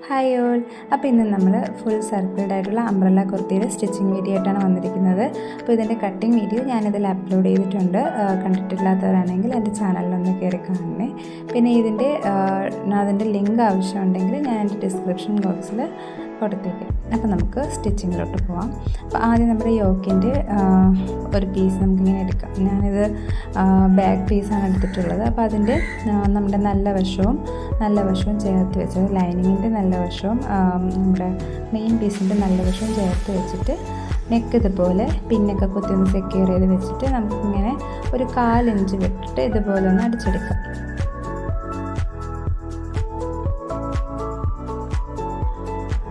Hi all. അപ്പോൾ ഇന്ന് നമ്മൾ ഫുൾ സർക്കിൾഡ് ആയിട്ടുള്ള അംബ്രല്ല കുർത്തിയുടെ സ്റ്റിച്ചിങ് വീഡിയോ ആയിട്ടാണ് വന്നിരിക്കുന്നത്. അപ്പോൾ ഇതിൻ്റെ കട്ടിങ് വീഡിയോ ഞാനിതിൽ അപ്ലോഡ് ചെയ്തിട്ടുണ്ട്. കണ്ടിട്ടില്ലാത്തവരാണെങ്കിൽ എൻ്റെ ചാനലിലൊന്ന് കയറി കാണണേ. പിന്നെ അതിൻ്റെ ലിങ്ക് ആവശ്യമുണ്ടെങ്കിൽ ഞാൻ എൻ്റെ ഡിസ്ക്രിപ്ഷൻ ബോക്സിൽ കൊടുത്തേക്കാം. അപ്പോൾ നമുക്ക് സ്റ്റിച്ചിങ്ങിലോട്ട് പോവാം. അപ്പോൾ ആദ്യം നമ്മുടെ യോക്കിൻ്റെ ഒരു പീസ് നമുക്കിങ്ങനെ എടുക്കാം. ഞാനിത് ബാക്ക് പീസാണ് എടുത്തിട്ടുള്ളത്. അപ്പോൾ അതിൻ്റെ നമ്മുടെ നല്ല വശവും ചേർത്ത് വെച്ചത്, ലൈനിങ്ങിൻ്റെ നല്ല വശവും നമ്മുടെ മെയിൻ പീസിൻ്റെ നല്ല വശവും ചേർത്ത് വെച്ചിട്ട് നെക്ക് ഇതുപോലെ പിന്നൊക്കെ കുത്തി ഒന്ന് സെക്യൂർ ചെയ്ത് വെച്ചിട്ട് നമുക്കിങ്ങനെ ഒരു 1/4 ഇഞ്ച് വിട്ടിട്ട് ഇതുപോലെ ഒന്ന് അടിച്ചെടുക്കാം.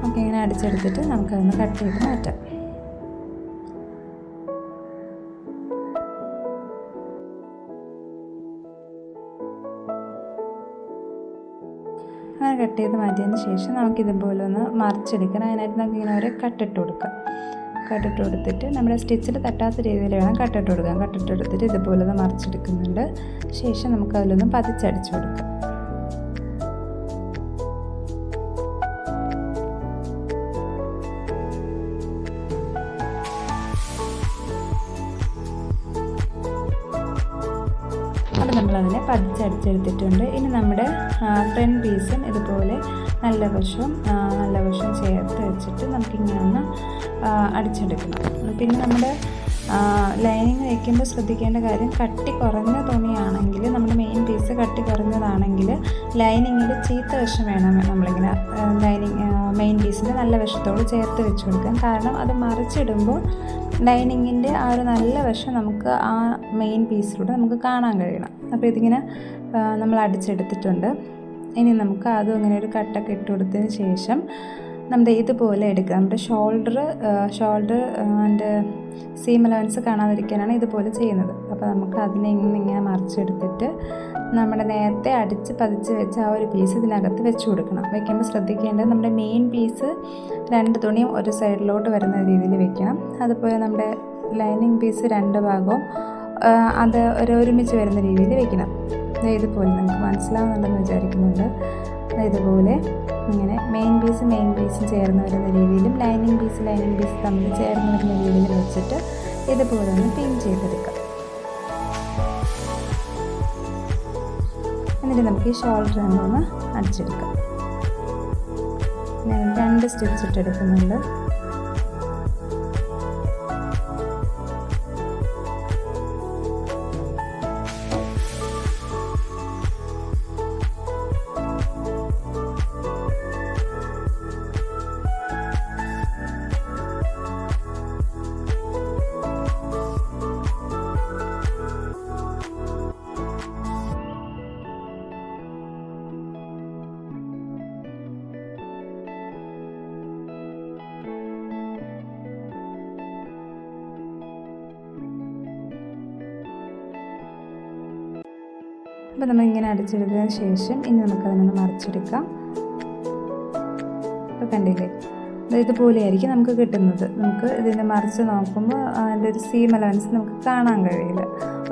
ഓക്കെ, ഇങ്ങനെ അടിച്ചെടുത്തിട്ട് നമുക്കതൊന്ന് കട്ട് ചെയ്ത് മാറ്റാം. അങ്ങനെ കട്ട് ചെയ്ത് മാറ്റിയതിന് ശേഷം നമുക്കിതുപോലെ ഒന്ന് മറിച്ചെടുക്കണം. അതിനായിട്ട് നമുക്കിങ്ങനെ ഒരു കട്ടിട്ട് കൊടുത്തിട്ട് നമ്മുടെ സ്റ്റിച്ചിൽ തട്ടാത്ത രീതിയിൽ വേണം കട്ടിട്ട് കൊടുക്കാം. കട്ടിട്ട് കൊടുത്തിട്ട് ഇതുപോലെ ഒന്ന് മറിച്ചെടുക്കുന്നുണ്ട്. ശേഷം നമുക്കതിലൊന്ന് പതിച്ചടിച്ചു കൊടുക്കാം. അപ്പോൾ നമ്മളതിനെ പതിച്ചടിച്ചെടുത്തിട്ടുണ്ട്. ഇനി നമ്മുടെ ഫ്രണ്ട് പീസും ഇതുപോലെ നല്ല വശവും ചേർത്ത് വെച്ചിട്ട് നമുക്കിങ്ങനെ ഒന്ന് അടിച്ചെടുക്കണം. പിന്നെ നമ്മുടെ ലൈനിങ് വയ്ക്കുമ്പോൾ ശ്രദ്ധിക്കേണ്ട കാര്യം, കട്ടി കുറഞ്ഞ തുണിയാണെങ്കിൽ, നമ്മുടെ മെയിൻ പീസ് കട്ടി കുറഞ്ഞതാണെങ്കിൽ ലൈനിങ്ങിൽ ചീത്ത വശം വേണം നമ്മളിങ്ങനെ മെയിൻ പീസിൻ്റെ നല്ല വശത്തോട് ചേർത്ത് വെച്ച് കൊടുക്കാം. കാരണം അത് മറിച്ചിടുമ്പോൾ ലൈനിങ്ങിൻ്റെ ആ ഒരു നല്ല വശം നമുക്ക് ആ മെയിൻ പീസിലൂടെ നമുക്ക് കാണാൻ കഴിയണം. അപ്പോൾ ഇതിങ്ങനെ നമ്മൾ അടിച്ചെടുത്തിട്ടുണ്ട്. ഇനി നമുക്ക് അതും ഇങ്ങനെ ഒരു കട്ടൊക്കെ ഇട്ട് കൊടുത്തതിന് ശേഷം നമ്മുടെ ഇതുപോലെ എടുക്കുക. നമ്മുടെ ഷോൾഡർ ആൻഡ് സീം അലവൻസ് കാണാതിരിക്കാനാണ് ഇതുപോലെ ചെയ്യുന്നത്. അപ്പോൾ നമുക്ക് അതിനെ ഇങ്ങനെ മറിച്ചെടുത്തിട്ട് നമ്മുടെ നേരത്തെ പതിച്ച് വെച്ച ആ ഒരു പീസ് ഇതിനകത്ത് വെച്ച് കൊടുക്കണം. വയ്ക്കുമ്പോൾ ശ്രദ്ധിക്കേണ്ടത്, നമ്മുടെ മെയിൻ പീസ് 2 തുണിയും ഒരു സൈഡിലോട്ട് വരുന്ന രീതിയിൽ വെക്കണം. അതുപോലെ നമ്മുടെ ലൈനിങ് പീസ് 2 ഭാഗവും അത് ഒരുമിച്ച് വരുന്ന രീതിയിൽ വെക്കണം. ഇതുപോലെ നിങ്ങൾക്ക് മനസ്സിലാവുന്നുണ്ടെന്ന് വിചാരിക്കുന്നുണ്ട്. ഇതുപോലെ ഇങ്ങനെ മെയിൻ പീസും ചേർന്ന് വരുന്ന രീതിയിലും ലൈനിങ് പീസ് തമ്മിൽ ചേർന്ന് വരുന്ന രീതിയിൽ വെച്ചിട്ട് ഇതുപോലെ ഒന്ന് പിൻ ചെയ്തെടുക്കാം. എന്നിട്ട് നമുക്ക് ഈ ഷോൾഡർ ഒന്ന് അടിച്ചെടുക്കാം. ഞാൻ 2 സ്റ്റിച്ച് ഇട്ടെടുക്കുന്നുണ്ട്. അപ്പോൾ നമ്മളിങ്ങനെ അടിച്ചെടുത്തതിന് ശേഷം ഇനി നമുക്കതിനൊന്ന് മറിച്ചെടുക്കാം. അപ്പോൾ കണ്ടില്ലേ, ഇതുപോലെയായിരിക്കും നമുക്ക് കിട്ടുന്നത്. നമുക്ക് ഇതിനെ മറിച്ച് നോക്കുമ്പോൾ അതിൻ്റെ ഒരു സീം അലവൻസ് നമുക്ക് കാണാൻ കഴിയില്ല.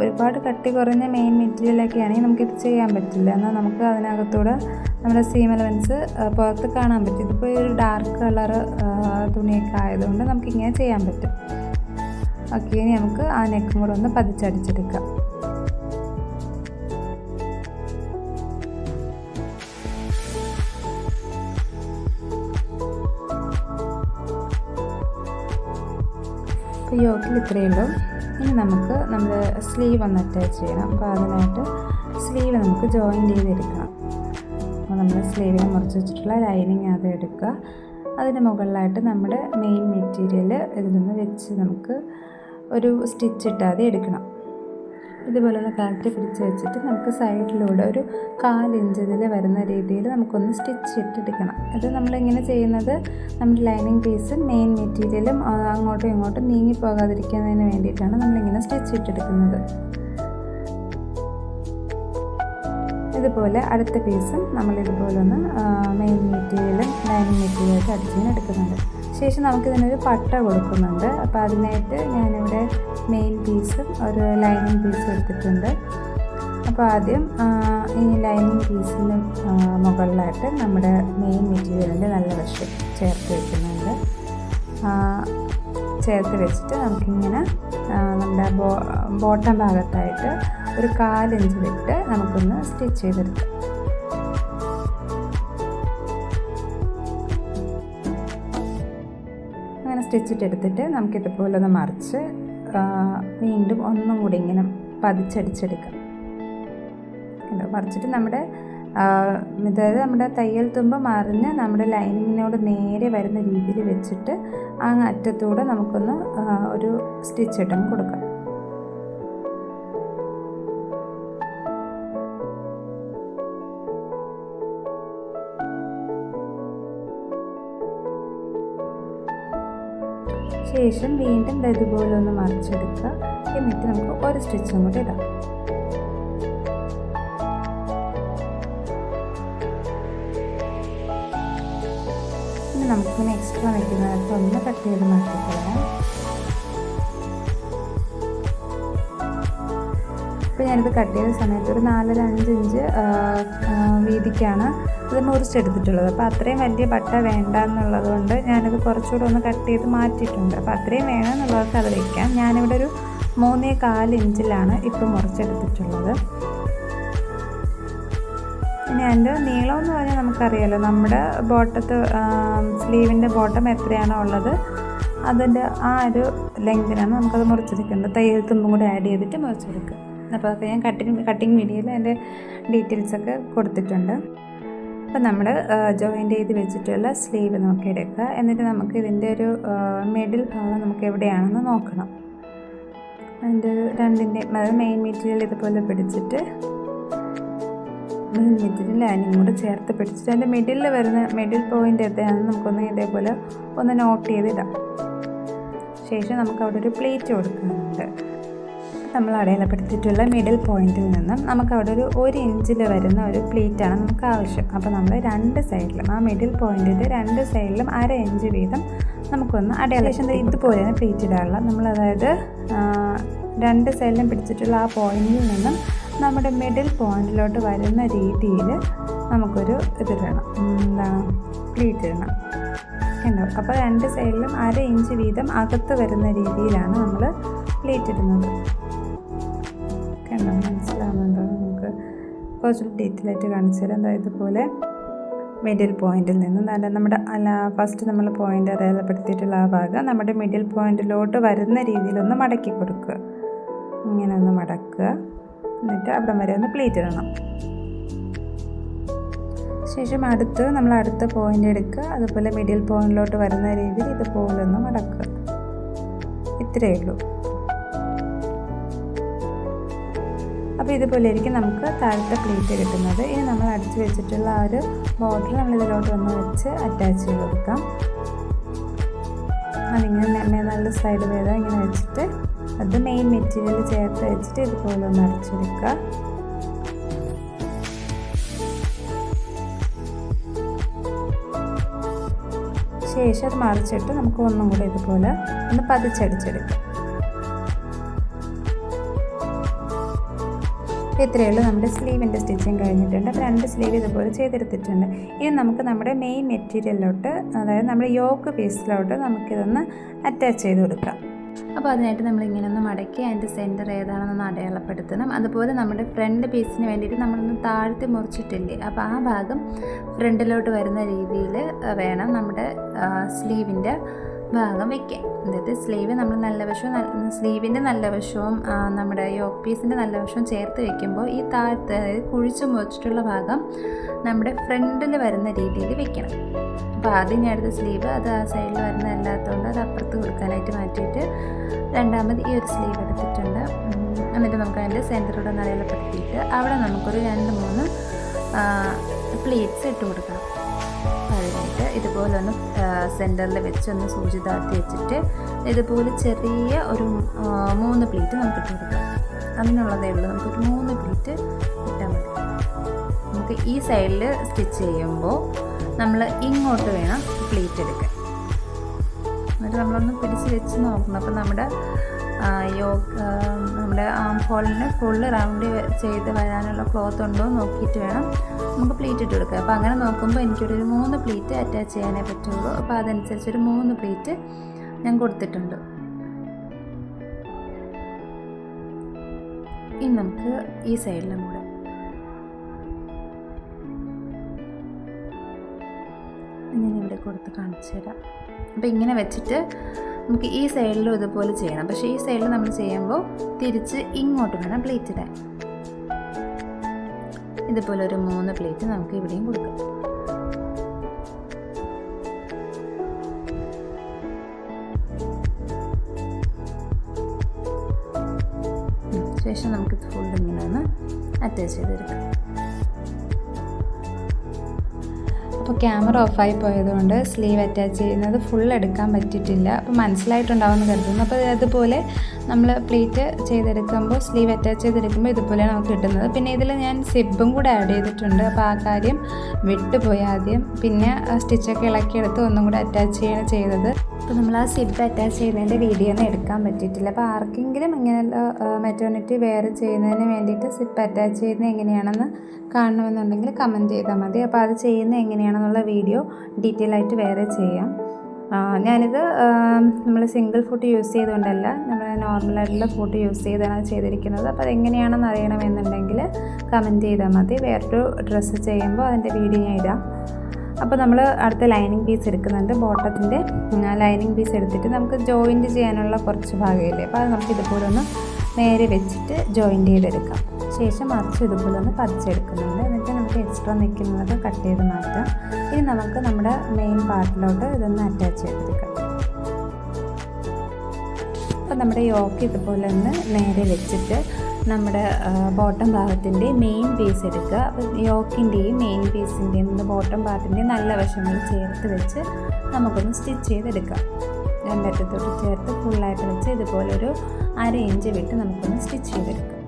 ഒരുപാട് കട്ടി കുറഞ്ഞ മെയിൻ മെറ്റീരിയലൊക്കെ ആണെങ്കിൽ നമുക്കിത് ചെയ്യാൻ പറ്റില്ല. എന്നാൽ നമുക്ക് അതിനകത്തൂടെ നമ്മുടെ സീം അലവൻസ് പുറത്ത് കാണാൻ പറ്റും. ഇതിപ്പോൾ ഒരു ഡാർക്ക് കളർ തുണിയൊക്കെ ആയതുകൊണ്ട് നമുക്കിങ്ങനെ ചെയ്യാൻ പറ്റും. ഓക്കെ, ഇനി നമുക്ക് ആ നെക്കും കൂടെ ഒന്ന് പതിച്ചടിച്ചെടുക്കാം. യോക്കിൽ ഇത്രയേ ഉള്ളൂ. ഇനി നമുക്ക് നമ്മുടെ സ്ലീവ് ഒന്ന് അറ്റാച്ച് ചെയ്യണം. അപ്പോൾ അതിനായിട്ട് സ്ലീവ് നമുക്ക് ജോയിൻ്റ് ചെയ്തെടുക്കണം. അപ്പോൾ നമ്മൾ സ്ലീവിനെ മുറിച്ച് വെച്ചിട്ടുള്ള ലൈനിങ് അത് എടുക്കുക. അതിന് മുകളിലായിട്ട് നമ്മുടെ മെയിൻ മെറ്റീരിയൽ ഇതിൽ നിന്ന് വെച്ച് നമുക്ക് ഒരു സ്റ്റിച്ച് ഇട്ടാതെ എടുക്കണം. ഇതുപോലെ ഒന്ന് കറക്റ്റ് പിടിച്ച് വെച്ചിട്ട് നമുക്ക് സൈഡിലൂടെ ഒരു 1/4 ഇഞ്ച് ഇതിൽ വരുന്ന രീതിയിൽ നമുക്കൊന്ന് സ്റ്റിച്ച് ഇട്ടെടുക്കണം. ഇത് നമ്മളിങ്ങനെ ചെയ്യുന്നത് നമ്മുടെ ലൈനിങ് പീസും മെയിൻ മെറ്റീരിയലും അങ്ങോട്ടും ഇങ്ങോട്ടും നീങ്ങിപ്പോകാതിരിക്കുന്നതിന് വേണ്ടിയിട്ടാണ് നമ്മളിങ്ങനെ സ്റ്റിച്ച് ഇട്ടെടുക്കുന്നത്. ഇതുപോലെ അടുത്ത പീസും നമ്മളിതുപോലെ ഒന്ന് മെയിൻ മെറ്റീരിയലും ലൈനിങ് മെറ്റീരിയലൊക്കെ അടിച്ചിങ്ങനെ എടുക്കുന്നുണ്ട്. ശേഷം നമുക്കിതിനൊരു പട്ട കൊടുക്കുന്നുണ്ട്. അപ്പോൾ അതിനായിട്ട് ഞാനിവിടെ മെയിൻ പീസും ഒരു ലൈനിങ് പീസും എടുത്തിട്ടുണ്ട്. അപ്പോൾ ആദ്യം ഈ ലൈനിങ് പീസിന് മുകളിലായിട്ട് നമ്മുടെ മെയിൻ മെറ്റീരിയലിൻ്റെ നല്ല വശം ചേർത്ത് വയ്ക്കുന്നുണ്ട്. ചേർത്ത് വെച്ചിട്ട് നമുക്കിങ്ങനെ നമ്മുടെ ബോട്ടം ഭാഗത്തായിട്ട് ഒരു 1/4 ഇഞ്ച് വിട്ട് നമുക്കൊന്ന് സ്റ്റിച്ച് ചെയ്തെടുക്കാം. അങ്ങനെ സ്റ്റിച്ചിട്ടെടുത്തിട്ട് നമുക്കിതുപോലെ ഒന്ന് മറിച്ച് വീണ്ടും ഒന്നും കൂടി ഇങ്ങനെ പതിച്ചടിച്ചെടുക്കാം. മറിച്ചിട്ട് അതായത് നമ്മുടെ തയ്യൽ തുമ്പ് മറിഞ്ഞ് നമ്മുടെ ലൈനിങ്ങിനോട് നേരെ വരുന്ന രീതിയിൽ വെച്ചിട്ട് ആ അറ്റത്തൂടെ നമുക്കൊന്ന് ഒരു സ്റ്റിച്ച് ഇട്ടും കൊടുക്കാം. ശേഷം വീണ്ടും ഇതുപോലെ ഒന്ന് മറിച്ചെടുക്കുക. എന്നിട്ട് നമുക്ക് ഒരു സ്റ്റിച്ചും കൂടി ഇടാം. ഇനി നമുക്കിങ്ങനെ എക്സ്ട്രാ വയ്ക്കുന്നതൊക്കെ ഒന്ന് കട്ട് ചെയ്ത് മാറ്റിക്കളയാം. ഇപ്പോൾ ഞാനിത് കട്ട് ചെയ്ത സമയത്ത് ഒരു 4-5 ഇഞ്ച് വീതിക്കാണ് ഇത് മുറിച്ചെടുത്തിട്ടുള്ളത്. അപ്പോൾ അത്രയും വലിയ ബട്ട വേണ്ട എന്നുള്ളത് കൊണ്ട് ഞാനത് കുറച്ചുകൂടെ ഒന്ന് കട്ട് ചെയ്ത് മാറ്റിയിട്ടുണ്ട്. അപ്പോൾ അത്രയും വേണമെന്നുള്ളവർക്ക് അത് വയ്ക്കാം. ഞാനിവിടെ ഒരു 3.25 ഇഞ്ചിലാണ് ഇപ്പോൾ മുറിച്ചെടുത്തിട്ടുള്ളത്. ഇനി അതിൻ്റെ നീളം എന്ന് പറഞ്ഞാൽ നമുക്കറിയാമല്ലോ, നമ്മുടെ ബോട്ടത്ത് സ്ലീവിൻ്റെ ബോട്ടം എത്രയാണോ ഉള്ളത് അതിൻ്റെ ആ ഒരു ലെങ്തിനാണ് നമുക്കത് മുറിച്ചെടുക്കേണ്ടത്. തയ്യൽ തുമ്പും കൂടി ആഡ് ചെയ്തിട്ട് മുറിച്ചെടുക്കുക. അപ്പോൾ അതൊക്കെ ഞാൻ കട്ടിങ് വീഡിയോയിൽ അതിൻ്റെ ഡീറ്റെയിൽസൊക്കെ കൊടുത്തിട്ടുണ്ട്. അപ്പോൾ നമ്മൾ ജോയിൻ്റ് ചെയ്ത് വെച്ചിട്ടുള്ള സ്ലീവ് നമുക്ക് എടുക്കുക. എന്നിട്ട് നമുക്ക് ഇതിൻ്റെ ഒരു മിഡിൽ ഭാഗം നമുക്ക് എവിടെയാണെന്ന് നോക്കണം. അതിൻ്റെ ഒരു രണ്ടിൻ്റെയും അതായത് മെയിൻ മെറ്റീരിയൽ ഇതുപോലെ പിടിച്ചിട്ട് മെയിൻ മെറ്റീരിയൽ ലൈനിങ് കൂടെ ചേർത്ത് പിടിച്ചിട്ട് അതിൻ്റെ മിഡിലിൽ വരുന്ന മിഡിൽ പോയിൻ്റ് എത്രയാണെന്ന് നമുക്കൊന്ന് ഇതേപോലെ ഒന്ന് നോട്ട് ചെയ്തിടാം. ശേഷം നമുക്ക് അവിടെ ഒരു പ്ലേറ്റ് കൊടുക്കുന്നുണ്ട്. നമ്മൾ അടയാളപ്പെടുത്തിയിട്ടുള്ള മിഡിൽ പോയിന്റിൽ നിന്നും നമുക്ക് അവിടെ ഒരു 1 ഇഞ്ചിൽ വരുന്ന ഒരു പ്ലേറ്റാണ് നമുക്ക് ആവശ്യം. അപ്പോൾ നമ്മൾ 2 സൈഡിലും ആ മിഡിൽ പോയിന്റിൻ്റെ 2 സൈഡിലും 1/2 ഇഞ്ച് വീതം നമുക്കൊന്ന് അടയാളം ഇതുപോലെയാണ് പ്ലേറ്റ് ഇടാനുള്ള. നമ്മൾ അതായത് 2 സൈഡിലും പിടിച്ചിട്ടുള്ള ആ പോയിന്റിൽ നിന്നും നമ്മുടെ മിഡിൽ പോയിന്റിലോട്ട് വരുന്ന രീതിയിൽ നമുക്കൊരു ഇതിടണം, പ്ലേറ്റ് ഇടണം. ഉണ്ടാവും. അപ്പോൾ 2 സൈഡിലും 1/2 ഇഞ്ച് വീതം അകത്ത് വരുന്ന രീതിയിലാണ് നമ്മൾ പ്ലേറ്റ് ഇടുന്നത്. കണ്ടോ, മനസ്സിലാവുന്നുണ്ടോ? നമുക്ക് കുറച്ചുകൂടി ഡീറ്റെയിലായിട്ട് കാണിച്ചു തരാം. അതായത് ഇതുപോലെ മിഡിൽ പോയിന്റിൽ നിന്നും നമ്മുടെ ഫസ്റ്റ് നമ്മൾ പോയിന്റ് അടയാളപ്പെടുത്തിയിട്ടുള്ള ആ ഭാഗം നമ്മുടെ മിഡിൽ പോയിന്റിലോട്ട് വരുന്ന രീതിയിലൊന്ന് മടക്കി കൊടുക്കുക. ഇങ്ങനെ ഒന്ന് മടക്കുക. എന്നിട്ട് അവിടം വരെ ഒന്ന് പ്ലേറ്റ് ഇടണം. ശേഷം നമ്മൾ അടുത്ത പോയിന്റ് എടുക്കുക. അതുപോലെ മിഡിൽ പോയിന്റിലോട്ട് വരുന്ന രീതിയിൽ ഇതുപോലെ ഒന്ന് മടക്കുക. ഇത്രയേ ഉള്ളൂ. അപ്പോൾ ഇതുപോലെ ആയിരിക്കും നമുക്ക് താഴത്തെ പ്ലേറ്റ് കിട്ടുന്നത്. ഇനി നമ്മൾ അടിച്ചു വെച്ചിട്ടുള്ള ആ ഒരു ബോർഡർ നമ്മൾ ഇതിലോട്ട് ഒന്ന് വെച്ച് അറ്റാച്ച് ചെയ്ത് കൊടുക്കാം. അതിങ്ങനെ നല്ല സൈഡ് വേദം ഇങ്ങനെ വെച്ചിട്ട് അത് മെയിൻ മെറ്റീരിയൽ ചേർത്ത് വെച്ചിട്ട് ഇതുപോലെ ഒന്ന് അടിച്ചെടുക്കുക. ശേഷം അത് മറിച്ചിട്ട് നമുക്ക് ഒന്നും കൂടെ ഇതുപോലെ ഒന്ന് പതിച്ചടിച്ചെടുക്കാം. ഇത്രയേ ഉള്ളൂ. നമ്മുടെ സ്ലീവിൻ്റെ സ്റ്റിച്ചിങ് കഴിഞ്ഞിട്ടുണ്ട്. അപ്പോൾ 2 സ്ലീവ് ഇതുപോലെ ചെയ്തെടുത്തിട്ടുണ്ട്. ഇനി നമുക്ക് നമ്മുടെ മെയിൻ മെറ്റീരിയലിലോട്ട്, അതായത് നമ്മുടെ യോക്ക് പീസിലോട്ട് നമുക്കിതൊന്ന് അറ്റാച്ച് ചെയ്ത് കൊടുക്കാം. അപ്പോൾ അതിനായിട്ട് നമ്മളിങ്ങനെ ഒന്ന് മടക്കി അതിൻ്റെ സെൻറ്റർ ഏതാണെന്നൊന്ന് അടയാളപ്പെടുത്തണം. അതുപോലെ നമ്മുടെ ഫ്രണ്ട് പീസിന് വേണ്ടിയിട്ട് നമ്മളൊന്ന് താഴ്ത്തി മുറിച്ചിട്ടില്ലേ, അപ്പോൾ ആ ഭാഗം ഫ്രണ്ടിലോട്ട് വരുന്ന രീതിയിൽ വേണം നമ്മുടെ സ്ലീവിൻ്റെ ഭാഗം വയ്ക്കാൻ. അതായത് സ്ലീവ് നമ്മൾ സ്ലീവിൻ്റെ നല്ല വശവും നമ്മുടെ യോക്ക് പീസിൻ്റെ നല്ല വശവും ചേർത്ത് വയ്ക്കുമ്പോൾ ഈ താഴത്ത്, അതായത് കുഴിച്ച് മുറിച്ചിട്ടുള്ള ഭാഗം നമ്മുടെ ഫ്രണ്ടിൽ വരുന്ന രീതിയിൽ വെക്കണം. അപ്പോൾ ആദ്യം ഞാൻ എടുത്ത സ്ലീവ് അത് ആ സൈഡിൽ വരുന്ന അല്ലാത്തതുകൊണ്ട് അത് അപ്പുറത്ത് കൊടുക്കാനായിട്ട് മാറ്റിയിട്ട് രണ്ടാമത് ഈ ഒരു സ്ലീവ് എടുത്തിട്ടുണ്ട്. എന്നിട്ട് നമുക്ക് അതിൻ്റെ സെൻറ്ററോടെ അടയാളപ്പെടുത്തിയിട്ട് അവിടെ നമുക്കൊരു 2-3 പ്ലേറ്റ്സ് ഇട്ട് കൊടുക്കണം. അതിനായിട്ട് ഇതുപോലെ ഒന്ന് സെൻറ്ററിൽ വെച്ചൊന്ന് സൂചി താഴ്ത്തി വെച്ചിട്ട് ഇതുപോലെ ചെറിയ ഒരു 3 പ്ലേറ്റ് നമുക്ക് ഇട്ട് കൊടുക്കാം. അതിനുള്ളതേ ഉള്ളൂ. നമുക്കൊരു 3 പ്ലേറ്റ് ഇട്ടാൽ മതി. നമുക്ക് ഈ സൈഡിൽ സ്റ്റിച്ച് ചെയ്യുമ്പോൾ നമ്മൾ ഇങ്ങോട്ട് വേണം പ്ലേറ്റ് എടുക്കാൻ. എന്നിട്ട് നമ്മളൊന്ന് പിടിച്ച് വെച്ച് നോക്കണം. അപ്പോൾ നമ്മുടെ നമ്മുടെ ആം ഹോളിന് ഫുള്ള് റൗണ്ട് ചെയ്ത് വരാനുള്ള ക്ലോത്ത് ഉണ്ടോ എന്ന് നോക്കിയിട്ട് വേണം നമുക്ക് പ്ലീറ്റ് ഇട്ട് കൊടുക്കുക. അപ്പോൾ അങ്ങനെ നോക്കുമ്പോൾ എനിക്കൊരു 3 പ്ലീറ്റ് അറ്റാച്ച് ചെയ്യാനേ പറ്റുള്ളൂ. അപ്പോൾ അതനുസരിച്ച് ഒരു 3 പ്ലീറ്റ് ഞാൻ കൊടുത്തിട്ടുണ്ട്. ഇനി നമുക്ക് ഈ സൈഡിലും കൂടെ ഞാൻ ഇവിടെ കൊടുത്ത് കാണിച്ചു തരാം. അപ്പോൾ ഇങ്ങനെ വെച്ചിട്ട് നമുക്ക് ഈ സൈഡിലും ഇതുപോലെ ചെയ്യണം. പക്ഷേ ഈ സൈഡിൽ നമ്മൾ ചെയ്യുമ്പോൾ തിരിച്ച് ഇങ്ങോട്ട് വേണം പ്ലേറ്റ് ഇടാൻ. ഇതുപോലെ ഒരു 3 പ്ലേറ്റ് നമുക്ക് ഇവിടെയും കൊടുക്കാം. ശേഷം നമുക്ക് ഫുൾ ഇങ്ങനെ ഒന്ന് അറ്റാച്ച് ചെയ്തെടുക്കാം. അപ്പോൾ ക്യാമറ ഓഫായി പോയതുകൊണ്ട് സ്ലീവ് അറ്റാച്ച് ചെയ്യുന്നത് ഫുൾ എടുക്കാൻ പറ്റിയിട്ടില്ല. അപ്പോൾ മനസ്സിലായിട്ടുണ്ടാവുമെന്ന് കരുതുന്നു. അപ്പോൾ അതുപോലെ നമ്മൾ പ്ലീറ്റ് ചെയ്തെടുക്കുമ്പോൾ സ്ലീവ് അറ്റാച്ച് ചെയ്തെടുക്കുമ്പോൾ ഇതുപോലെയാണ് നമുക്ക് കിട്ടുന്നത്. പിന്നെ ഇതിൽ ഞാൻ സിബും കൂടെ ആഡ് ചെയ്തിട്ടുണ്ട്. അപ്പോൾ ആ കാര്യം വിട്ടുപോയി ആദ്യം. പിന്നെ സ്റ്റിച്ചൊക്കെ ഇളക്കിയെടുത്ത് ഒന്നും കൂടെ അറ്റാച്ച് ചെയ്യാണ് ചെയ്തത്. അപ്പോൾ നമ്മൾ ആ സിബ് അറ്റാച്ച് ചെയ്യുന്നതിൻ്റെ വീഡിയോ ഒന്നും എടുക്കാൻ പറ്റിയിട്ടില്ല. അപ്പോൾ ആർക്കെങ്കിലും ഇങ്ങനെയുള്ള മെറ്റേണിറ്റി വെയർ ചെയ്യുന്നതിന് വേണ്ടിയിട്ട് സിബ് അറ്റാച്ച് ചെയ്യുന്നത് എങ്ങനെയാണെന്ന് കാണണമെന്നുണ്ടെങ്കിൽ കമൻറ്റ് ചെയ്താൽ മതി. അപ്പോൾ അത് ചെയ്യുന്നത് എങ്ങനെയാണെന്നുള്ള വീഡിയോ ഡീറ്റെയിൽ ആയിട്ട് വേറെ ചെയ്യാം. ഞാനിത് നമ്മൾ സിംഗിൾ ഫുട്ട് യൂസ് ചെയ്തുകൊണ്ടല്ല, നമ്മൾ നോർമലായിട്ടുള്ള ഫുട്ട് യൂസ് ചെയ്താണ് ചെയ്തിരിക്കുന്നത്. അപ്പോൾ അതെങ്ങനെയാണെന്ന് അറിയണമെന്നുണ്ടെങ്കിൽ കമൻറ്റ് ചെയ്താൽ മതി. വേറൊരു ഡ്രസ്സ് ചെയ്യുമ്പോൾ അതിൻ്റെ വീഡിയോ ഞാൻ ഇടാം. അപ്പോൾ നമ്മൾ അടുത്ത ലൈനിങ് പീസ് എടുക്കുന്നുണ്ട്. ബോട്ടത്തിൻ്റെ ലൈനിങ് പീസ് എടുത്തിട്ട് നമുക്ക് ജോയിൻറ്റ് ചെയ്യാനുള്ള കുറച്ച് ഭാഗമില്ലേ, അപ്പോൾ അത് നമുക്ക് ഇതുപോലെ ഒന്ന് നേരെ വെച്ചിട്ട് ജോയിൻറ്റ് ചെയ്തെടുക്കാം. ശേഷം മറിച്ച് ഇതുപോലെ ഒന്ന് പതിച്ചെടുക്കുന്നുണ്ട്. എന്നിട്ട് നമുക്ക് എക്സ്ട്രാ നിൽക്കുന്നതൊക്കെ കട്ട് ചെയ്ത് മാറ്റാം. ഇനി നമുക്ക് നമ്മുടെ മെയിൻ പാർട്ടിലോട്ട് ഇതൊന്ന് അറ്റാച്ച് ചെയ്തെടുക്കാം. അപ്പോൾ നമ്മുടെ യോക്ക് ഇതുപോലെ ഒന്ന് നേരെ വെച്ചിട്ട് നമ്മുടെ ബോട്ടം ഭാഗത്തിൻ്റെ മെയിൻ പീസ് എടുക്കുക. അപ്പോൾ യോക്കിൻ്റെയും മെയിൻ പീസിൻ്റെയും ബോട്ടം പാർട്ടിൻ്റെയും നല്ല വശങ്ങൾ ചേർത്ത് വെച്ച് നമുക്കൊന്ന് സ്റ്റിച്ച് ചെയ്തെടുക്കാം. രണ്ടറ്റത്തോട്ട് ചേർത്ത് ഫുള്ളായിട്ട് വെച്ച് ഇതുപോലെ ഒരു 1/2 ഇഞ്ച് വിട്ട് നമുക്കൊന്ന് സ്റ്റിച്ച് ചെയ്തെടുക്കാം.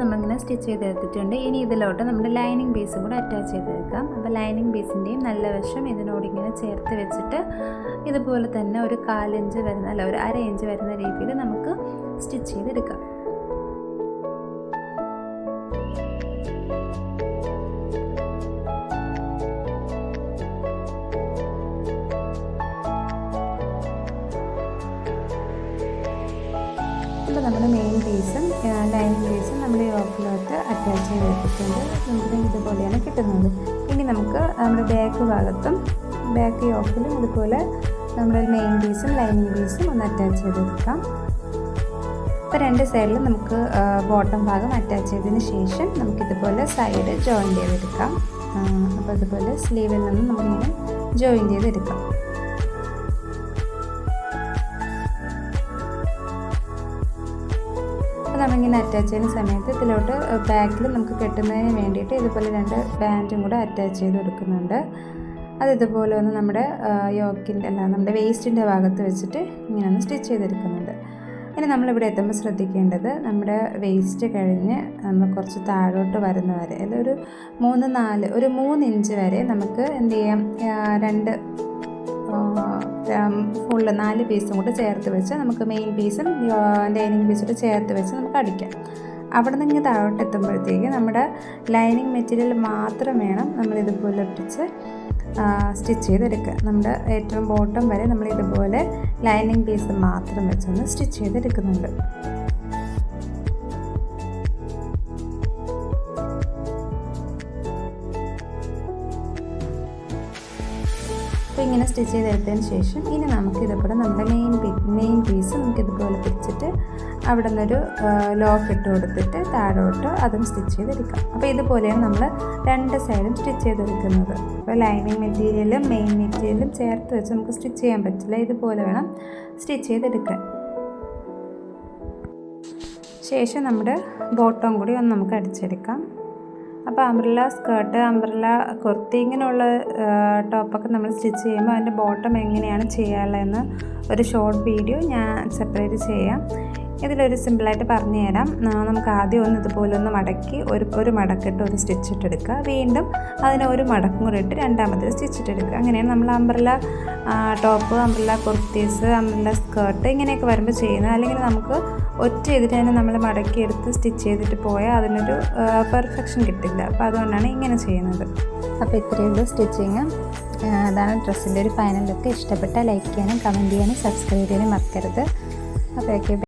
നമ്മളിങ്ങനെ സ്റ്റിച്ച് ചെയ്തെടുത്തിട്ടുണ്ട്. ഇനി ഇതിലോട്ട് നമ്മുടെ ലൈനിങ് പീസും കൂടെ അറ്റാച്ച് ചെയ്തെടുക്കാം. അപ്പോൾ ലൈനിങ് പീസിൻ്റെയും നല്ല വശം ഇതിനോട് ഇങ്ങനെ ചേർത്ത് വെച്ചിട്ട് ഇതുപോലെ തന്നെ ഒരു 1/4 ഇഞ്ച് വരുന്ന അല്ല ഒരു 1/2 ഇഞ്ച് വരുന്ന രീതിയിൽ നമുക്ക് സ്റ്റിച്ച് ചെയ്തെടുക്കാം. അപ്പോൾ നമ്മുടെ മെയിൻ പീസും ലൈനിങ് പീസും നമ്മുടെ യോക്കിലോട്ട് അറ്റാച്ച് ചെയ്ത് വെച്ചിട്ടുണ്ട്. നമുക്ക് ഇതുപോലെയാണ് കിട്ടുന്നത്. ഇനി നമുക്ക് നമ്മുടെ ബാക്ക് ഭാഗത്തും ബാക്ക് യോക്കിലും ഇതുപോലെ നമ്മുടെ മെയിൻ പീസും ലൈനിങ് പീസും ഒന്ന് അറ്റാച്ച് ചെയ്തെടുക്കാം. അപ്പോൾ 2 സൈഡിലും നമുക്ക് ബോട്ടം ഭാഗം അറ്റാച്ച് ചെയ്തതിന് ശേഷം നമുക്കിതുപോലെ സൈഡ് ജോയിൻറ്റ് ചെയ്തെടുക്കാം. അപ്പോൾ ഇതുപോലെ സ്ലീവിൽ നിന്ന് നമുക്കിങ്ങനെ ജോയിൻറ്റ് ചെയ്തെടുക്കാം. നമ്മളിങ്ങനെ അറ്റാച്ച് ചെയ്യുന്ന സമയത്ത് ഇതിലോട്ട് ബാക്കിൽ നമുക്ക് കെട്ടുന്നതിന് വേണ്ടിയിട്ട് ഇതുപോലെ 2 ബാൻഡും കൂടെ അറ്റാച്ച് ചെയ്ത് കൊടുക്കുന്നുണ്ട്. അത് ഇതുപോലെ ഒന്ന് നമ്മുടെ നമ്മുടെ വേസ്റ്റിൻ്റെ ഭാഗത്ത് വെച്ചിട്ട് ഇങ്ങനെ ഒന്ന് സ്റ്റിച്ച് ചെയ്തെടുക്കുന്നുണ്ട്. ഇനി നമ്മളിവിടെ എത്തുമ്പോൾ ശ്രദ്ധിക്കേണ്ടത് നമ്മുടെ വേസ്റ്റ് കഴിഞ്ഞ് നമ്മൾ കുറച്ച് താഴോട്ട് വരുന്ന വരെ അതൊരു 3 ഇഞ്ച് വരെ നമുക്ക് എന്ത് ചെയ്യാം, 2 ഫുള്ള് 4 പീസും കൂടെ ചേർത്ത് വെച്ച് നമുക്ക് മെയിൻ പീസും ലൈനിങ് പീസും കൂടെ ചേർത്ത് വെച്ച് നമുക്ക് അടിക്കാം. അവിടെ നിന്ന് താഴോട്ട് എത്തുമ്പോഴത്തേക്ക് നമ്മുടെ ലൈനിങ് മെറ്റീരിയൽ മാത്രം വേണം നമ്മൾ ഇതുപോലെ ഒട്ടിച്ച് സ്റ്റിച്ച് ചെയ്തെടുക്കുക. നമ്മുടെ ഏറ്റവും ബോട്ടം വരെ നമ്മൾ ഇതുപോലെ ലൈനിങ് പീസ് മാത്രം വെച്ചൊന്ന് സ്റ്റിച്ച് ചെയ്തെടുക്കുന്നുണ്ട്. അപ്പോൾ ഇങ്ങനെ സ്റ്റിച്ച് ചെയ്തെടുത്തതിന് ശേഷം ഇനി നമുക്കിതുപോലെ നമ്മുടെ മെയിൻ പീസ് നമുക്കിതുപോലെ പിടിച്ചിട്ട് അവിടെ നിന്നൊരു ലോക്ക് ഇട്ട് കൊടുത്തിട്ട് താഴോട്ട് അതും സ്റ്റിച്ച് ചെയ്തെടുക്കാം. അപ്പോൾ ഇതുപോലെയാണ് നമ്മൾ 2 സൈഡും സ്റ്റിച്ച് ചെയ്തെടുക്കുന്നത്. അപ്പോൾ ലൈനിങ് മെറ്റീരിയലും മെയിൻ മെറ്റീരിയലും ചേർത്ത് വെച്ച് നമുക്ക് സ്റ്റിച്ച് ചെയ്യാൻ പറ്റില്ല. ഇതുപോലെ വേണം സ്റ്റിച്ച് ചെയ്തെടുക്കാൻ. ശേഷം നമ്മുടെ ബോട്ടം കൂടി ഒന്ന് നമുക്ക് അടിച്ചെടുക്കാം. അപ്പോൾ അംബ്രല്ല സ്കേർട്ട്, അംബ്രല്ല കുർത്തി ഇങ്ങനെയുള്ള ടോപ്പൊക്കെ നമ്മൾ സ്റ്റിച്ച് ചെയ്യുമ്പോൾ അതിൻ്റെ ബോട്ടം എങ്ങനെയാണ് ചെയ്യാനുള്ളതെന്ന് ഒരു ഷോർട്ട് വീഡിയോ ഞാൻ സെപ്പറേറ്റ് ചെയ്യാം. ഇതിലൊരു സിമ്പിളായിട്ട് പറഞ്ഞു തരാം. നമുക്ക് ആദ്യം ഒന്ന് ഇതുപോലെ ഒന്ന് മടക്കി ഒരു മടക്കിട്ട് ഒരു സ്റ്റിച്ച് ഇട്ടെടുക്കുക. വീണ്ടും അതിന് ഒരു മടക്കും കൂടി ഇട്ട് രണ്ടാമത്തെ സ്റ്റിച്ച് ഇട്ടെടുക്കുക. അങ്ങനെയാണ് നമ്മൾ umbrella top, umbrella kurtis, umbrella skirt ഇങ്ങനെയൊക്കെ വരുമ്പോൾ ചെയ്യുന്നത്. അല്ലെങ്കിൽ നമുക്ക് ഒറ്റ ചെയ്തിട്ട് തന്നെ നമ്മൾ മടക്കി എടുത്ത് സ്റ്റിച്ച് ചെയ്തിട്ട് പോയാൽ അതിനൊരു പെർഫെക്ഷൻ കിട്ടില്ല. അപ്പോൾ അതുകൊണ്ടാണ് ഇങ്ങനെ ചെയ്യുന്നത്. അപ്പോൾ ഇത്രയേ ഉള്ളൂ സ്റ്റിച്ചിങ്. അതാണ് ഡ്രസ്സിൻ്റെ ഒരു ഫൈനൽ ലുക്ക്. ഇഷ്ടപ്പെട്ടാൽ ലൈക്ക് ചെയ്യാനും കമൻറ്റ് ചെയ്യാനും സബ്സ്ക്രൈബ് ചെയ്യാനും മറക്കരുത്. അപ്പോൾ ഓക്കെ.